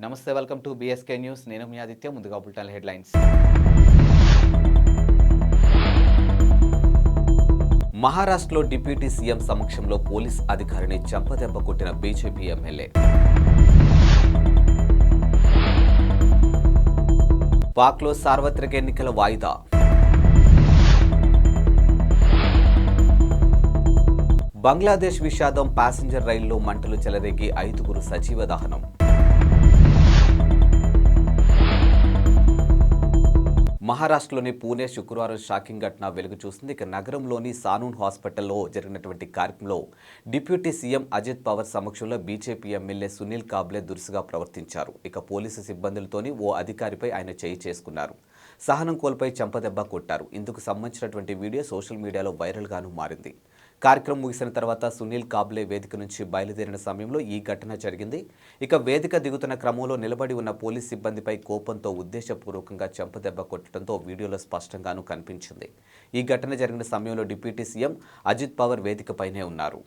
నమస్తే, welcome to BSK news. నేను మీ ఆదిత్య. ముందుగా బులెటిన్ హెడ్లైన్స్. మహారాష్ట్రలో డిప్యూటీ సీఎం సమక్షంలో పోలీస్ అధికారిని చెంపదెబ్బ కొట్టిన బీజేపీ ఎమ్మెల్యే. పాక్లో సార్వత్రిక ఎన్నికల వాయిదా. బంగ్లాదేశ్ విషాదం. ప్యాసింజర్ రైల్లో మంటలు చెలరేగి 5గురు సజీవ దహనం. మహారాష్ట్రలోని పూణే శుక్రవారం షాకింగ్ ఘటన వెలుగు చూసింది. ఇక నగరంలోని సానూన్ హాస్పిటల్లో జరిగినటువంటి కార్యక్రమంలో డిప్యూటీ సీఎం అజిత్ పవార్ సమక్షంలో బీజేపీ ఎమ్మెల్యే సునీల్ కాబ్లే దురుసుగా ప్రవర్తించారు. ఇక పోలీసు సిబ్బందులతోని ఓ అధికారిపై ఆయన చేయి చేసుకున్నారు. సహనం కోల్పై చెంపదెబ్బ కొట్టారు. ఇందుకు సంబంధించినటువంటి వీడియో సోషల్ మీడియాలో వైరల్గాను మారింది. కార్యక్రమం ముగిసిన తర్వాత సునీల్ కాబ్లే వేదిక నుంచి బయలుదేరిన సమయంలో ఈ ఘటన జరిగింది. ఇక వేదిక దిగుతున్న క్రమంలో నిలబడి ఉన్న పోలీస్ సిబ్బందిపై కోపంతో ఉద్దేశపూర్వకంగా చెంపదెబ్బ కొట్టడంతో వీడియోలో స్పష్టంగానూ కనిపించింది. ఈ ఘటన జరిగిన సమయంలో డిప్యూటీ సీఎం అజిత్ పవార్ వేదికపైనే ఉన్నారు.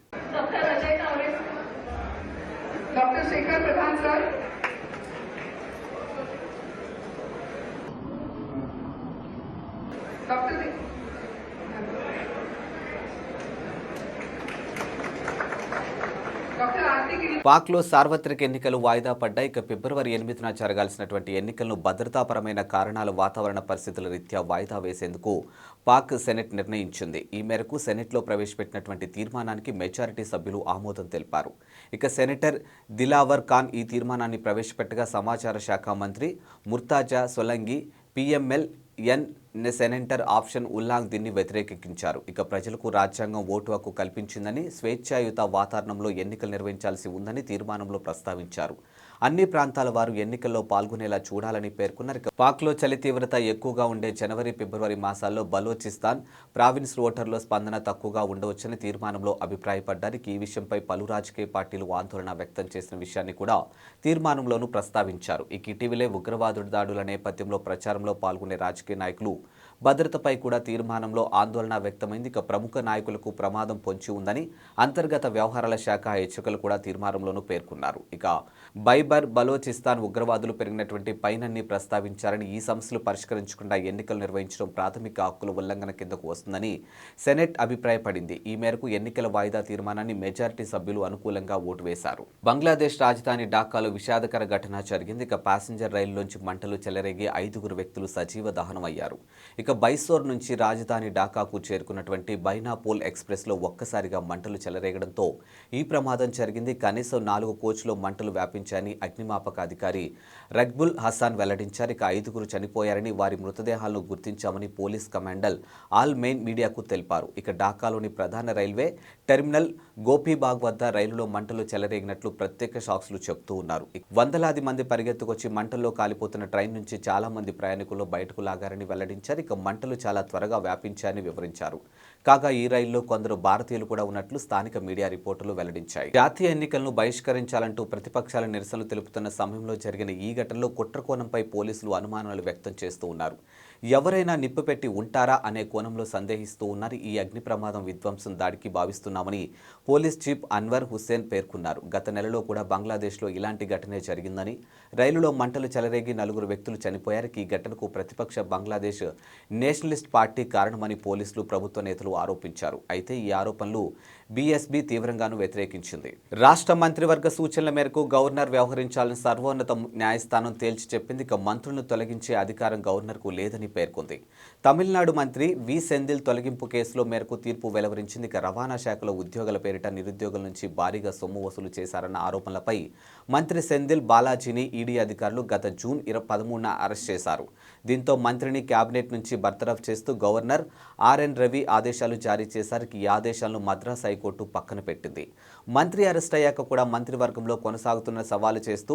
పాక్లో సార్వత్రిక ఎన్నికలు వాయిదా పడ్డాయి. ఇక ఫిబ్రవరి 8న జరగాల్సినటువంటి ఎన్నికలను భద్రతాపరమైన కారణాల వాతావరణ పరిస్థితుల రీత్యా వాయిదా వేసేందుకు పాక్ సెనెట్ నిర్ణయించింది. ఈ మేరకు సెనెట్లో ప్రవేశపెట్టినటువంటి తీర్మానానికి మెజారిటీ సభ్యులు ఆమోదం తెలిపారు. ఇక సెనేటర్ దిలావర్ ఖాన్ ఈ తీర్మానాన్ని ప్రవేశపెట్టగా సమాచార శాఖ మంత్రి ముర్తాజా సొలంగి పిఎంఎల్ సెనేటర్ ఆప్షన్ ఉల్లాంగ్ దీన్ని వ్యతిరేకించారు. ఇక ప్రజలకు రాజ్యాంగం ఓటు హక్కు కల్పించిందని, స్వేచ్ఛాయుత వాతావరణంలో ఎన్నికలు నిర్వహించాల్సి ఉందని తీర్మానంలో ప్రస్తావించారు. అన్ని ప్రాంతాల వారు ఎన్నికల్లో పాల్గొనేలా చూడాలని పేర్కొన్నారు. పాక్లో చలి తీవ్రత ఎక్కువగా ఉండే జనవరి, ఫిబ్రవరి మాసాల్లో బలోచిస్తాన్ ప్రావిన్స్ ఓటర్ల స్పందన తక్కువగా ఉండవచ్చని తీర్మానంలో అభిప్రాయపడ్డారు. ఈ విషయంపై పలు రాజకీయ పార్టీలు ఆందోళన వ్యక్తం చేసిన విషయాన్ని కూడా తీర్మానంలోనూ ప్రస్తావించారు. ఇక ఇటీవలే ఉగ్రవాదుడి దాడుల నేపథ్యంలో ప్రచారంలో పాల్గొనే రాజకీయ నాయకులు భద్రతపై కూడా తీర్మానంలో ఆందోళన వ్యక్తమైంది. ఇక ప్రముఖ నాయకులకు ప్రమాదం పొంచి ఉందని అంతర్గత వ్యవహారాల శాఖ హెచ్చరికలు కూడా తీర్మానంలోనూ పేర్కొన్నారు. ఇక బైబర్ బలోచిస్తాన్ ఉగ్రవాదులు పెరిగినటువంటి పైనన్ని ప్రస్తావించారని, ఈ సమస్యలు పరిష్కరించకుండా ఎన్నికలు నిర్వహించడం ప్రాథమిక హక్కుల ఉల్లంఘన కిందకు వస్తుందని సెనెట్ అభిప్రాయపడింది. ఈ మేరకు ఎన్నికల వాయిదా తీర్మానాన్ని మెజారిటీ సభ్యులు అనుకూలంగా ఓటు వేశారు. బంగ్లాదేశ్ రాజధాని ఢాకాలో విషాదకర ఘటన జరిగింది. ఇక ప్యాసింజర్ రైలులోంచి మంటలు చెలరేగి 5గురు వ్యక్తులు సజీవ దహనం అయ్యారు. ఇక బైసోర్ నుంచి రాజధాని ఢాకాకు చేరుకున్నటువంటి బైనాపోల్ ఎక్స్ప్రెస్లో ఒక్కసారిగా మంటలు చెలరేగడంతో ఈ ప్రమాదం జరిగింది. కనీసం 4 కోచ్లో మంటలు వ్యాపించాయని అగ్నిమాపక అధికారి రగ్బుల్ హసాన్ వెల్లడించారు. ఇక 5గురు చనిపోయారని, వారి మృతదేహాలను గుర్తించామని పోలీస్ కమాండర్ ఆల్ మెయిన్ మీడియాకు తెలిపారు. ఇక ఢాకాలోని ప్రధాన రైల్వే టెర్మినల్ గోపీబాగ్ వద్ద రైలులో మంటలు చెలరేగినట్లు ప్రత్యక్ష సాక్షులు చెబుతూ ఉన్నారు. వందలాది మంది పరిగెత్తుకొచ్చి మంటల్లో కాలిపోతున్న ట్రైన్ నుంచి చాలా మంది ప్రయాణికులు బయటకు లాగారని వెల్లడించారు. ఇక మంటలు చాలా త్వరగా వ్యాపించాయని వివరించారు. కాగా ఈ రైల్లో కొందరు భారతీయులు కూడా ఉన్నట్లు స్థానిక మీడియా రిపోర్టులు వెల్లడించాయి. జాతీయ ఎన్నికలను బహిష్కరించాలంటూ ప్రతిపక్షాల నిరసనలు తెలుపుతున్న సమయంలో జరిగిన ఈ ఘటనలో కుట్రకోణంపై పోలీసులు అనుమానాలు వ్యక్తం చేస్తూ ఉన్నారు. ఎవరైనా నిప్పు పెట్టి ఉంటారా అనే కోణంలో సందేహిస్తూ ఉన్నారు. ఈ అగ్ని ప్రమాదం విధ్వంసం దాడికి భావిస్తున్నామని పోలీస్ చీఫ్ అన్వర్ హుస్సేన్ పేర్కొన్నారు. గత నెలలో కూడా బంగ్లాదేశ్లో ఇలాంటి ఘటనే జరిగిందని, రైలులో మంటలు చెలరేగి 4 వ్యక్తులు చనిపోయారు. ఈ ఘటనకు ప్రతిపక్ష బంగ్లాదేశ్ నేషనలిస్ట్ పార్టీ కారణమని పోలీసులు, ప్రభుత్వ నేతలు ఆరోపించారు. అయితే ఈ ఆరోపణలు బీఎస్బీ తీవ్రంగాను వ్యతిరేకించింది. రాష్ట్ర మంత్రివర్గ సూచనల మేరకు గవర్నర్ వ్యవహరించాలని సర్వోన్నత న్యాయస్థానం తేల్చి చెప్పింది. ఇక మంత్రులను తొలగించే అధికారం గవర్నర్కు లేదని పేర్కొంది. తమిళనాడు మంత్రి వి సెంధిల్ తొలగింపు కేసులో మేరకు తీర్పు వెలువరించింది. ఇక రవాణా శాఖలో ఉద్యోగుల పేరిట నిరుద్యోగుల నుంచి భారీగా సొమ్ము వసూలు చేశారన్న ఆరోపణలపై మంత్రి సెంధిల్ బాలాజీని ఈడీ అధికారులు గత జూన్ 13న అరెస్ట్ చేశారు. దీంతో మంత్రిని కేబినెట్ నుంచి బర్తరఫ్ చేస్తూ గవర్నర్ ఆర్ఎన్ రవి ఆదేశాలు జారీ చేశారు. ఈ ఆదేశాలను మద్రాస్ హైకోర్టు పక్కన పెట్టింది. మంత్రి అరెస్ట్ అయ్యాక కూడా మంత్రివర్గంలో కొనసాగుతున్న సవాలు చేస్తూ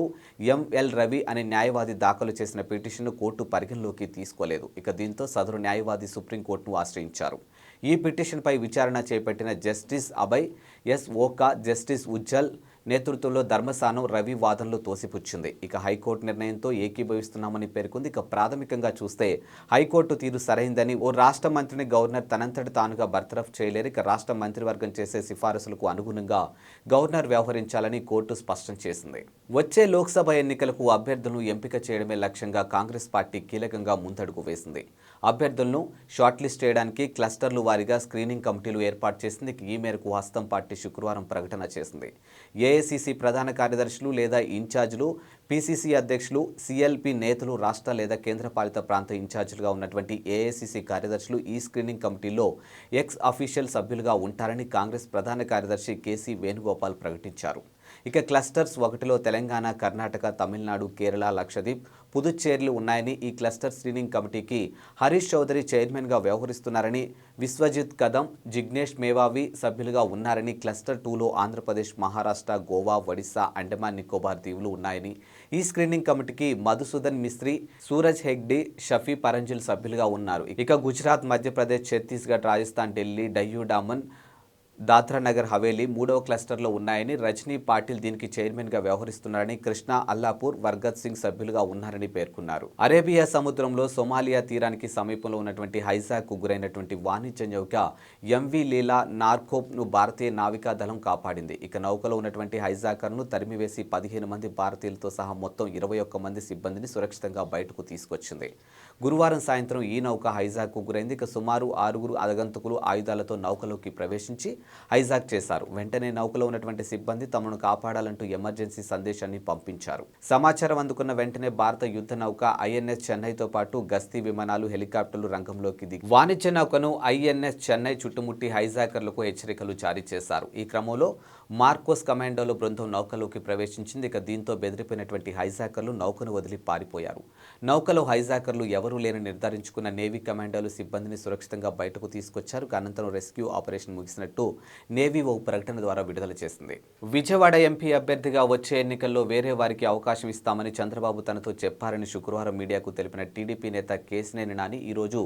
ఎంఎల్ రవి అనే న్యాయవాది దాఖలు చేసిన పిటిషన్ను కోర్టు పరిగణలోకి తీసుకోలేదు. ఇక దీంతో సదరు న్యాయవాది సుప్రీంకోర్టును ఆశ్రయించారు. ఈ పిటిషన్పై విచారణ చేపట్టిన justice Abhay S Oka, justice Ujjal నేతృత్వంలో ధర్మస్థానం రవి వాదనలు తోసిపుచ్చింది. ఇక హైకోర్టు నిర్ణయంతో ఏకీభవిస్తున్నామని పేర్కొంది. ఇక ప్రాథమికంగా చూస్తే హైకోర్టు తీరు సరైందని, ఓ రాష్ట్ర మంత్రిని గవర్నర్ తనంతటి తానుగా బర్తరఫ్ చేయలేరు. ఇక రాష్ట్ర మంత్రివర్గం చేసే సిఫారసులకు అనుగుణంగా గవర్నర్ వ్యవహరించాలని కోర్టు స్పష్టం చేసింది. వచ్చే లోక్సభ ఎన్నికలకు అభ్యర్థులను ఎంపిక చేయడమే లక్ష్యంగా కాంగ్రెస్ పార్టీ కీలకంగా ముందడుగు వేసింది. అభ్యర్థులను షార్ట్ లిస్ట్ చేయడానికి క్లస్టర్లు వారీగా స్క్రీనింగ్ కమిటీలు ఏర్పాటు చేసింది. ఈ మేరకు హస్తం పార్టీ శుక్రవారం ప్రకటన చేసింది. ఏఐసిసి ప్రధాన కార్యదర్శులు లేదా ఇన్ఛార్జీలు, పిసిసి అధ్యక్షులు, సిఎల్పి నేతలు, రాష్ట్ర లేదా కేంద్రపాలిత ప్రాంత ఇన్ఛార్జీలుగా ఉన్నటువంటి ఏఐసిసి కార్యదర్శులు ఈ స్క్రీనింగ్ కమిటీలో ఎక్స్ అఫీషియల్ సభ్యులుగా ఉంటారని కాంగ్రెస్ ప్రధాన కార్యదర్శి కేసీ వేణుగోపాల్ ప్రకటించారు. ఇక క్లస్టర్స్ 1లో తెలంగాణ, కర్ణాటక, తమిళనాడు, కేరళ, లక్షద్వీప్, పుదుచ్చేరిలు ఉన్నాయని, ఈ క్లస్టర్ స్క్రీనింగ్ కమిటీకి హరీష్ చౌదరి చైర్మన్గా వ్యవహరిస్తున్నారని, విశ్వజిత్ కదం, జిగ్నేష్ మేవావి సభ్యులుగా ఉన్నారని, క్లస్టర్ 2లో ఆంధ్రప్రదేశ్, మహారాష్ట్ర, గోవా, ఒడిశా, అండమాన్ నికోబార్ దీవులు ఉన్నాయని, ఈ స్క్రీనింగ్ కమిటీకి మధుసూదన్ మిస్త్రీ, సూరజ్ హెగ్డే, షఫీ పరంజిల్ సభ్యులుగా ఉన్నారు. ఇక గుజరాత్, మధ్యప్రదేశ్, ఛత్తీస్గఢ్, రాజస్థాన్, ఢిల్లీ, డయ్యూ డామన్, దాద్రా నగర్ హవేలీ 3వ క్లస్టర్లో ఉన్నాయని, రజనీ పాటిల్ దీనికి చైర్మన్గా వ్యవహరిస్తున్నారని, కృష్ణా, అల్లాపూర్, వర్గత్ సింగ్ సభ్యులుగా ఉన్నారని పేర్కొన్నారు. అరేబియా సముద్రంలో సోమాలియా తీరానికి సమీపంలో ఉన్నటువంటి హైజాక్కు గురైనటువంటి వాణిజ్య నౌక ఎంవి లీలా నార్కోప్ను భారతీయ నావికా దళం కాపాడింది. ఇక నౌకలో ఉన్నటువంటి హైజాకర్ను తరిమివేసి 15 మంది భారతీయులతో సహా మొత్తం 21 మంది సిబ్బందిని సురక్షితంగా బయటకు తీసుకొచ్చింది. గురువారం సాయంత్రం ఈ నౌక హైజాక్కు గురైంది. ఇక సుమారు 6 ఆగంతకులు ఆయుధాలతో నౌకలోకి ప్రవేశించి హైజాక్ చేశారు. వెంటనే నౌకలో ఉన్నటువంటి సిబ్బంది తమను కాపాడాలంటూ ఎమర్జెన్సీ సందేశాన్ని పంపించారు. సమాచారం అందుకున్న వెంటనే భారత యుద్ధ నౌక ఐఎన్ఎస్ చెన్నైతో పాటు గస్తీ విమానాలు, హెలికాప్టర్లు రంగంలోకి దిగి వాణిజ్య నౌకను ఐఎన్ఎస్ చెన్నై చుట్టుముట్టి హైజాకర్లకు హెచ్చరికలు జారీ చేశారు. ఈ క్రమంలో మార్కోస్ కమాండోల బృందం నౌకలోకి ప్రవేశించింది. ఇక దీంతో బెదిరిపోయినటువంటి హైజాకర్లు నౌకను వదిలి పారిపోయారు. నౌకలో హైజాకర్లు ఎవరూ లేని నిర్ధారించుకున్న నేవీ కమాండోలు సిబ్బందిని సురక్షితంగా బయటకు తీసుకొచ్చారు. అనంతరం రెస్క్యూ ఆపరేషన్ ముగిసినట్టు నేవీ ఓ ప్రకటన ద్వారా విడుదల చేసింది. విజయవాడ ఎంపీ అభ్యర్థిగా వచ్చే ఎన్నికల్లో వేరే వారికి అవకాశం ఇస్తామని చంద్రబాబు తనతో చెప్పారని శుక్రవారం మీడియాకు తెలిపిన టీడీపీ నేత కేశినేని నాని ఈరోజు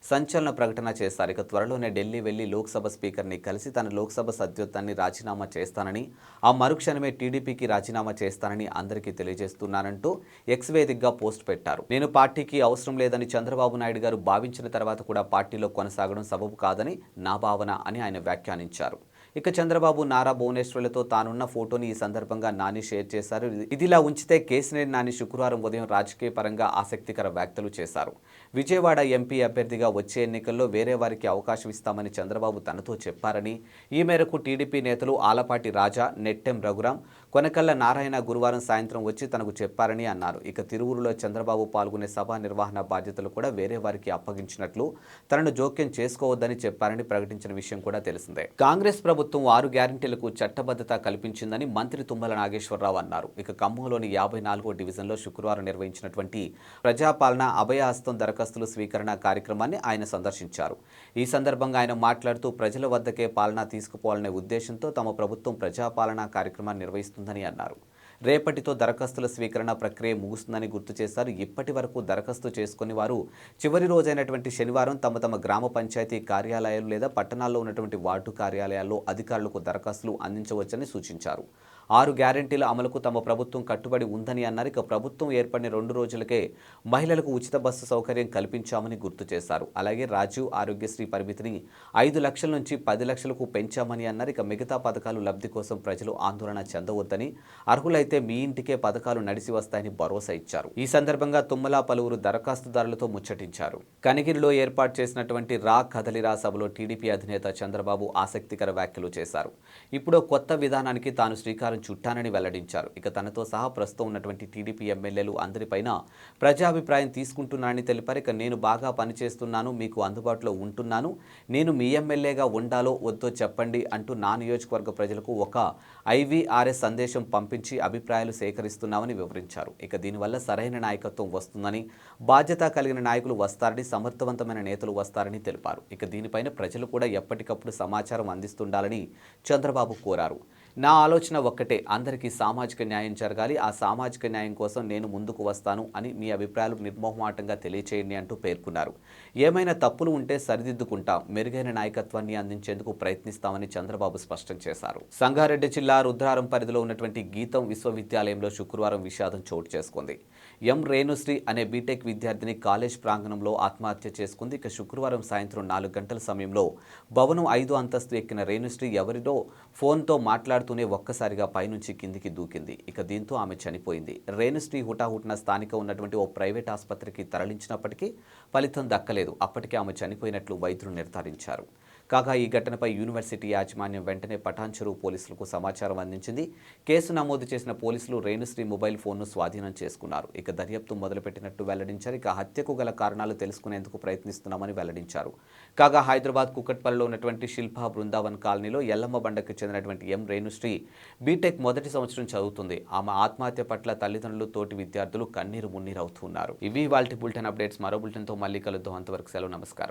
సంచలన ప్రకటన చేశారు. ఇక త్వరలోనే ఢిల్లీ వెళ్లి లోక్సభ స్పీకర్ని కలిసి తన లోక్సభ సభ్యత్వాన్ని రాజీనామా చేస్తానని, ఆ మరుక్షణమే టీడీపీకి రాజీనామా చేస్తానని అందరికీ తెలియజేస్తున్నానంటూ ఎక్స్ వేదికగా పోస్ట్ పెట్టారు. నేను పార్టీకి అవసరం లేదని చంద్రబాబు నాయుడు గారు భావించిన తర్వాత కూడా పార్టీలో కొనసాగడం సబబు కాదని నా భావన అని ఆయన వ్యాఖ్యానించారు. ఇక చంద్రబాబు, నారా భువనేశ్వర్లతో తానున్న ఫోటోని ఈ సందర్భంగా నాని షేర్ చేశారు. ఇదిలా ఉంచితే కేశినేని నాని శుక్రవారం ఉదయం రాజకీయ పరంగా ఆసక్తికర వ్యాఖ్యలు చేశారు. విజయవాడ ఎంపీ అభ్యర్థిగా వచ్చే ఎన్నికల్లో వేరే వారికి అవకాశం ఇస్తామని చంద్రబాబు తనతో చెప్పారని, ఈ మేరకు టీడీపీ నేతలు ఆలపాటి రాజా, నెట్టెం రఘురాం, కొనకళ్ళ నారాయణ గురువారం సాయంత్రం వచ్చి తనకు చెప్పారని అన్నారు. ఇక తిరువురులో చంద్రబాబు పాల్గొనే సభ నిర్వహణ బాధ్యతలు కూడా వేరే వారికి అప్పగించినట్లు, తనను జోక్యం చేసుకోవద్దని చెప్పారని ప్రకటించిన విషయం కూడా తెలిసిందే. కాంగ్రెస్ ప్రభుత్వం 6 గ్యారెంటీలకు చట్టబద్ధత కల్పించిందని మంత్రి తుమ్మల నాగేశ్వరరావు అన్నారు. ఇక ఖమ్మంలోని 54వ డివిజన్లో శుక్రవారం నిర్వహించినటువంటి ప్రజాపాలన అభయహస్తం దరఖాస్తుల స్వీకరణ కార్యక్రమాన్ని ఆయన సందర్శించారు. ఈ సందర్భంగా ఆయన మాట్లాడుతూ ప్రజల వద్దకే పాలన తీసుకుపోవాలనే ఉద్దేశంతో తమ ప్రభుత్వం ప్రజాపాలన కార్యక్రమాన్ని నిర్వహిస్తుందని అన్నారు. రేపటితో దరఖాస్తుల స్వీకరణ ప్రక్రియ ముగుస్తుందని గుర్తు చేశారు. ఇప్పటి వరకు దరఖాస్తు చేసుకుని వారు చివరి రోజైనటువంటి శనివారం తమ తమ గ్రామ పంచాయతీ కార్యాలయాలు లేదా పట్టణాల్లో ఉన్నటువంటి వార్డు కార్యాలయాల్లో అధికారులకు దరఖాస్తులు అందించవచ్చని సూచించారు. 6 గ్యారెంటీల అమలుకు తమ ప్రభుత్వం కట్టుబడి ఉందని అన్నారు. ఇక ప్రభుత్వం ఏర్పడిన 2 రోజులకే మహిళలకు ఉచిత బస్సు సౌకర్యం కల్పించామని గుర్తు చేశారు. అలాగే రాజీవ్ ఆరోగ్యశ్రీ పరిమితిని 5 లక్షల నుంచి 10 లక్షలకు పెంచామని అన్నారు. ఇక మిగతా పథకాలు లబ్ధి కోసం ప్రజలు ఆందోళన చెందవద్దని, అర్హులైతే మీ ఇంటికే పథకాలు నడిచి వస్తాయని భరోసా ఇచ్చారు. ఈ సందర్భంగా తుమ్మల పలువురు దరఖాస్తుదారులతో ముచ్చటించారు. కనిగిరిలో ఏర్పాటు చేసినటువంటి రా కదలిరా సభలో టీడీపీ అధినేత చంద్రబాబు ఆసక్తికర వ్యాఖ్యలు చేశారు. ఇప్పుడు కొత్త విధానానికి తాను శ్రీకారం చుట్టానని వెల్లడించారు. ఇక తనతో సహా ప్రస్తుతం ఉన్నటువంటి టీడీపీ ఎమ్మెల్యేలు అందరిపైన ప్రజాభిప్రాయం తీసుకుంటున్నానని తెలిపారు. ఇక నేను బాగా పనిచేస్తున్నాను, మీకు అందుబాటులో ఉంటున్నాను, నేను మీ ఎమ్మెల్యేగా ఉండాలో వద్దో చెప్పండి అంటూ నా నియోజకవర్గ ప్రజలకు ఒక ఐవీఆర్ఎస్ సందేశం పంపించి అభిప్రాయాలు సేకరిస్తున్నామని వివరించారు. ఇక దీనివల్ల సరైన నాయకత్వం వస్తుందని, బాధ్యత కలిగిన నాయకులు వస్తారని, సమర్థవంతమైన నేతలు వస్తారని తెలిపారు. ఇక దీనిపైన ప్రజలు కూడా ఎప్పటికప్పుడు సమాచారం అందిస్తుండాలని చంద్రబాబు కోరారు. నా ఆలోచన ఒక్కటే, అందరికీ సామాజిక న్యాయం జరగాలి. ఆ సామాజిక న్యాయం కోసం నేను ముందుకు వస్తాను అని మీ అభిప్రాయాలు నిర్మోహమాటంగా తెలియచేయండి అంటూ పేర్కొన్నారు. ఏమైనా తప్పులు ఉంటే సరిదిద్దుకుంటాం, మెరుగైన నాయకత్వాన్ని అందించేందుకు ప్రయత్నిస్తామని చంద్రబాబు స్పష్టం చేశారు. సంగారెడ్డి జిల్లా రుద్రారం పరిధిలో ఉన్నటువంటి గీతం విశ్వవిద్యాలయంలో శుక్రవారం విషాదం చోటు చేసుకుంది. ఎం రేణుశ్రీ అనే బీటెక్ విద్యార్థిని కాలేజ్ ప్రాంగణంలో ఆత్మహత్య చేసుకుంది. ఇక శుక్రవారం సాయంత్రం 4 గంటల సమయంలో భవనం 5వ అంతస్తు ఎక్కిన రేణుశ్రీ ఎవరితో ఫోన్తో మాట్లాడుతూనే ఒక్కసారిగా పైనుంచి కిందికి దూకింది. ఇక దీంతో ఆమె చనిపోయింది. రేణుశ్రీ హుటాహుటిన స్థానిక ఉన్నటువంటి ఓ ప్రైవేట్ ఆసుపత్రికి తరలించినప్పటికీ ఫలితం దక్కలేదు. అప్పటికే ఆమె చనిపోయినట్లు వైద్యులు నిర్ధారించారు. కాగా ఈ ఘటనపై యూనివర్సిటీ యాజమాన్యం వెంటనే పటాన్చెరు పోలీసులకు సమాచారం అందించింది. కేసు నమోదు చేసిన పోలీసులు రేణుశ్రీ మొబైల్ ఫోన్ను స్వాధీనం చేసుకున్నారు. ఇక దర్యాప్తు మొదలుపెట్టినట్టు వెల్లడించారు. ఇక హత్యకు గల కారణాలు తెలుసుకునేందుకు ప్రయత్నిస్తున్నామని వెల్లడించారు. కాగా హైదరాబాద్ కుకట్పల్లిలో ఉన్నటువంటి శిల్పా బృందావన్ కాలనీలో ఎల్లమ్మ బండకు చెందినటువంటి ఎం రేణుశ్రీ బీటెక్ మొదటి సంవత్సరం చదువుతుంది. ఆమె ఆత్మహత్య పట్ల తల్లిదండ్రులు, తోటి విద్యార్థులు కన్నీరు మున్నీరవుతున్నారు. ఇవి వాల్టి బులెటిన్ అప్డేట్స్. మరో బులెటిన్తో మళ్ళీ కలుద్దాం. అంతవరకు సెలవు. నమస్కారం.